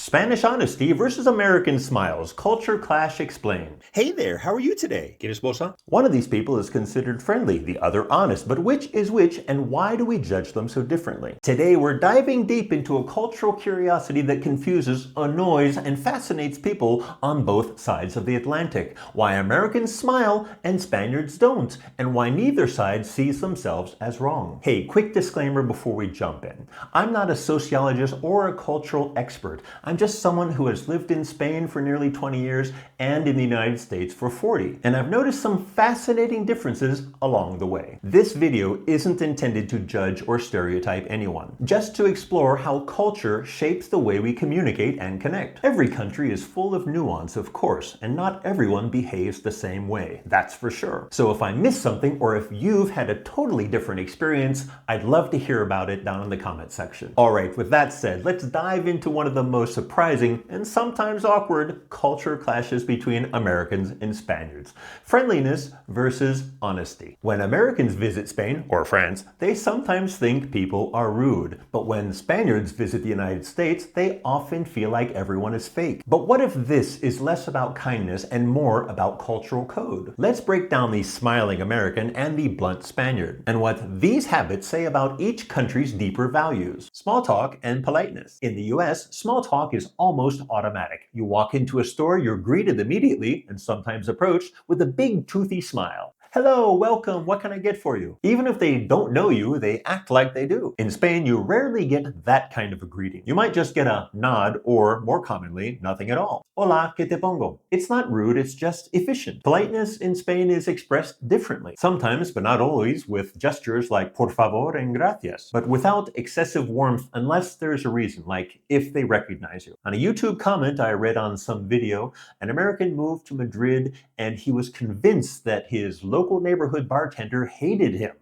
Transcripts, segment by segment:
Spanish honesty versus American smiles. Culture clash explained. Hey there, how are you today? ¿Quieres bolsa? One of these people is considered friendly, the other honest. But which is which, and why do we judge them so differently? Today we're diving deep into a cultural curiosity that confuses, annoys, and fascinates people on both sides of the Atlantic. Why Americans smile and Spaniards don't, and why neither side sees themselves as wrong. Hey, quick disclaimer before we jump in. I'm not a sociologist or a cultural expert. I'm just someone who has lived in Spain for nearly 20 years and in the United States for 40, and I've noticed some fascinating differences along the way. This video isn't intended to judge or stereotype anyone, just to explore how culture shapes the way we communicate and connect. Every country is full of nuance, of course, and not everyone behaves the same way, that's for sure. So if I missed something, or if you've had a totally different experience, I'd love to hear about it down in the comment section. Alright, with that said, let's dive into one of the most surprising and sometimes awkward culture clashes between Americans and Spaniards. Friendliness versus honesty. When Americans visit Spain or France, they sometimes think people are rude. But when Spaniards visit the United States, they often feel like everyone is fake. But what if this is less about kindness and more about cultural code? Let's break down the smiling American and the blunt Spaniard, and what these habits say about each country's deeper values. Small talk and politeness. In the US, small talk is almost automatic. You walk into a store, you're greeted immediately and sometimes approached with a big toothy smile. Hello, welcome, what can I get for you? Even if they don't know you, they act like they do. In Spain, you rarely get that kind of a greeting. You might just get a nod or, more commonly, nothing at all. Hola, ¿qué te pongo? It's not rude, it's just efficient. Politeness in Spain is expressed differently. Sometimes, but not always, with gestures like por favor and gracias, but without excessive warmth unless there's a reason, like if they recognize you. On a YouTube comment I read on some video, an American moved to Madrid and he was convinced that his local neighborhood bartender hated him.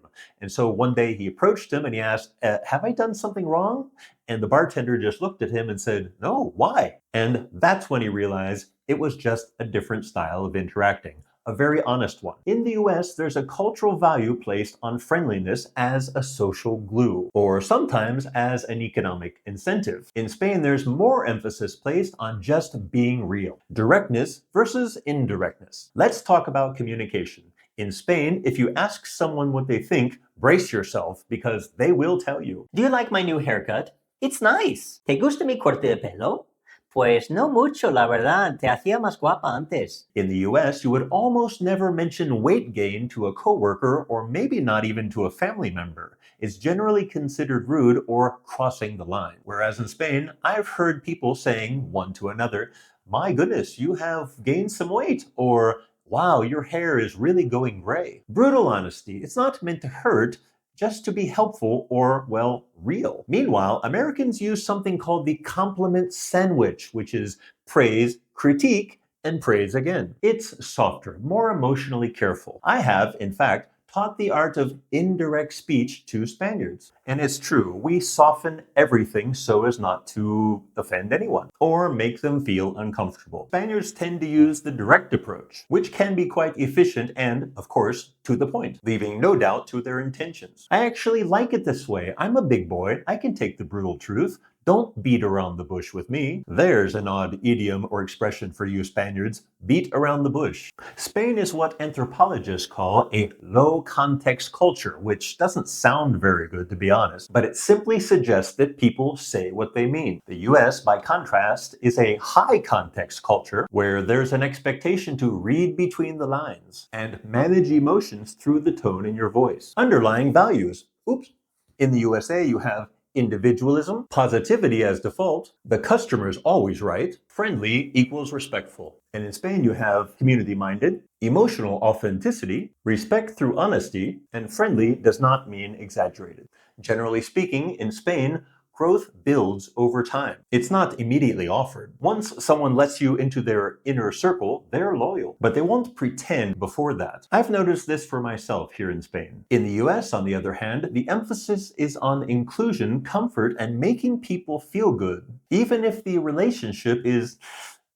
And so one day he approached him and he asked, have I done something wrong? And the bartender just looked at him and said, no, why? And that's when he realized it was just a different style of interacting. A very honest one. In the US, there's a cultural value placed on friendliness as a social glue, or sometimes as an economic incentive. In Spain, there's more emphasis placed on just being real. Directness versus indirectness. Let's talk about communication. In Spain, if you ask someone what they think, brace yourself because they will tell you. Do you like my new haircut? It's nice. ¿Te gusta mi corte de pelo? Pues no mucho, la verdad. Te hacía más guapa antes. In the US, you would almost never mention weight gain to a coworker or maybe not even to a family member. It's generally considered rude or crossing the line. Whereas in Spain, I've heard people saying one to another, my goodness, you have gained some weight, or wow, your hair is really going gray. Brutal honesty. It's not meant to hurt, just to be helpful or, well, real. Meanwhile, Americans use something called the compliment sandwich, which is praise, critique, and praise again. It's softer, more emotionally careful. I have, in fact, taught the art of indirect speech to Spaniards. And it's true, we soften everything so as not to offend anyone or make them feel uncomfortable. Spaniards tend to use the direct approach, which can be quite efficient and, of course, to the point, leaving no doubt to their intentions. I actually like it this way. I'm a big boy. I can take the brutal truth. Don't beat around the bush with me. There's an odd idiom or expression for you Spaniards. Beat around the bush. Spain is what anthropologists call a low-context culture, which doesn't sound very good to be honest, but it simply suggests that people say what they mean. The US, by contrast, is a high-context culture where there's an expectation to read between the lines and manage emotions through the tone in your voice. Underlying values. Oops. In the USA, you have individualism, positivity as default, the customer's always right, friendly equals respectful. And in Spain you have community-minded, emotional authenticity, respect through honesty, and friendly does not mean exaggerated. Generally speaking, in Spain, growth builds over time. It's not immediately offered. Once someone lets you into their inner circle, they're loyal, but they won't pretend before that. I've noticed this for myself here in Spain. In the US, on the other hand, the emphasis is on inclusion, comfort, and making people feel good, even if the relationship is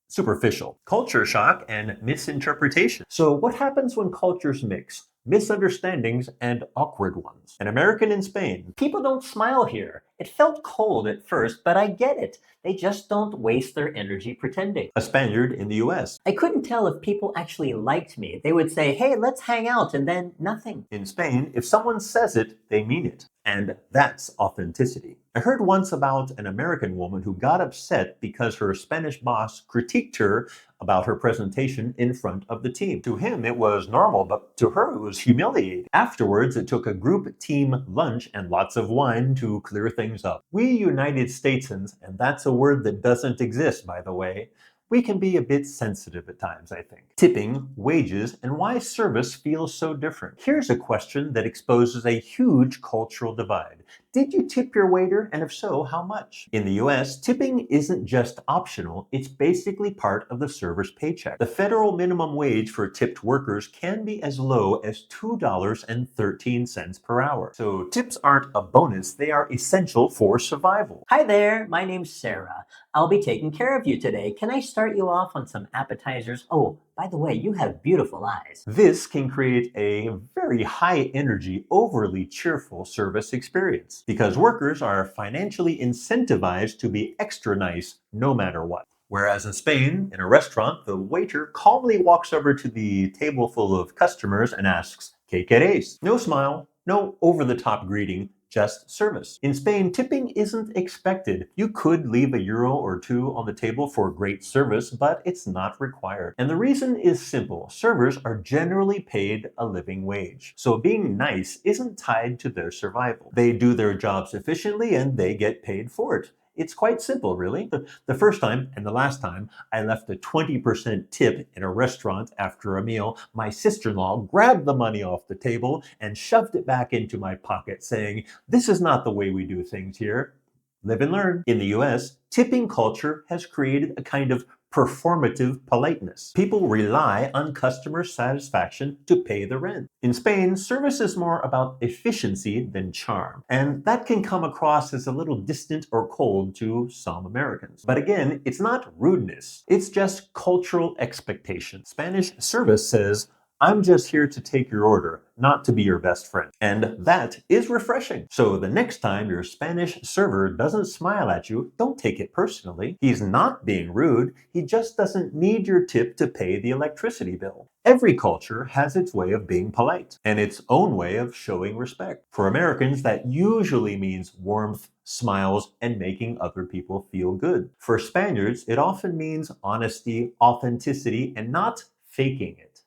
superficial. Culture shock and misinterpretation. So what happens when cultures mix? Misunderstandings and awkward ones. An American in Spain. People don't smile here. It felt cold at first, but I get it. They just don't waste their energy pretending. A Spaniard in the US. I couldn't tell if people actually liked me. They would say, hey, let's hang out, and then nothing. In Spain, if someone says it, they mean it. And that's authenticity. I heard once about an American woman who got upset because her Spanish boss critiqued her about her presentation in front of the team. To him, it was normal, but to her, it was humiliating. Afterwards, it took a group team lunch and lots of wine to clear things up. We United Statesans, and that's a word that doesn't exist, by the way, we can be a bit sensitive at times, I think. Tipping, wages, and why service feels so different. Here's a question that exposes a huge cultural divide. Did you tip your waiter, and if so, how much? In the US, tipping isn't just optional, it's basically part of the server's paycheck. The federal minimum wage for tipped workers can be as low as $2.13 per hour. So tips aren't a bonus, they are essential for survival. Hi there, my name's Sarah. I'll be taking care of you today. Can I start you off on some appetizers? Oh, by the way, you have beautiful eyes. This can create a very high energy, overly cheerful service experience because workers are financially incentivized to be extra nice no matter what. Whereas in Spain, in a restaurant, the waiter calmly walks over to the table full of customers and asks, ¿Qué queréis? No smile, no over-the-top greeting, just service. In Spain, tipping isn't expected. You could leave €1 or 2 on the table for great service, but it's not required. And the reason is simple. Servers are generally paid a living wage. So being nice isn't tied to their survival. They do their jobs efficiently and they get paid for it. It's quite simple, really. The first time and the last time I left a 20% tip in a restaurant after a meal, my sister-in-law grabbed the money off the table and shoved it back into my pocket, saying, "This is not the way we do things here." Live and learn. In the US, tipping culture has created a kind of performative politeness. People rely on customer satisfaction to pay the rent. In Spain, service is more about efficiency than charm, and that can come across as a little distant or cold to some Americans. But again, it's not rudeness, it's just cultural expectation. Spanish service says, "I'm just here to take your order, not to be your best friend." And that is refreshing. So the next time your Spanish server doesn't smile at you, don't take it personally. He's not being rude. He just doesn't need your tip to pay the electricity bill. Every culture has its way of being polite and its own way of showing respect. For Americans, that usually means warmth, smiles, and making other people feel good. For Spaniards, it often means honesty, authenticity, and not faking it.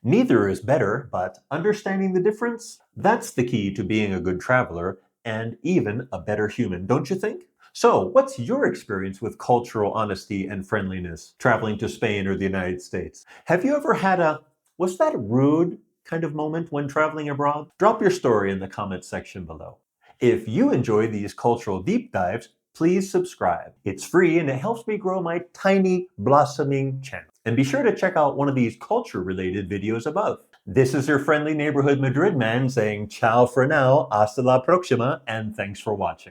Neither is better, but understanding the difference, that's the key to being a good traveler and even a better human, don't you think? So, what's your experience with cultural honesty and friendliness traveling to Spain or the United States? Have you ever had a, was that rude kind of moment when traveling abroad? Drop your story in the comments section below. If you enjoy these cultural deep dives, please subscribe. It's free and it helps me grow my tiny, blossoming channel. And be sure to check out one of these culture-related videos above. This is your friendly neighborhood Madrid man saying ciao for now, hasta la próxima, and thanks for watching.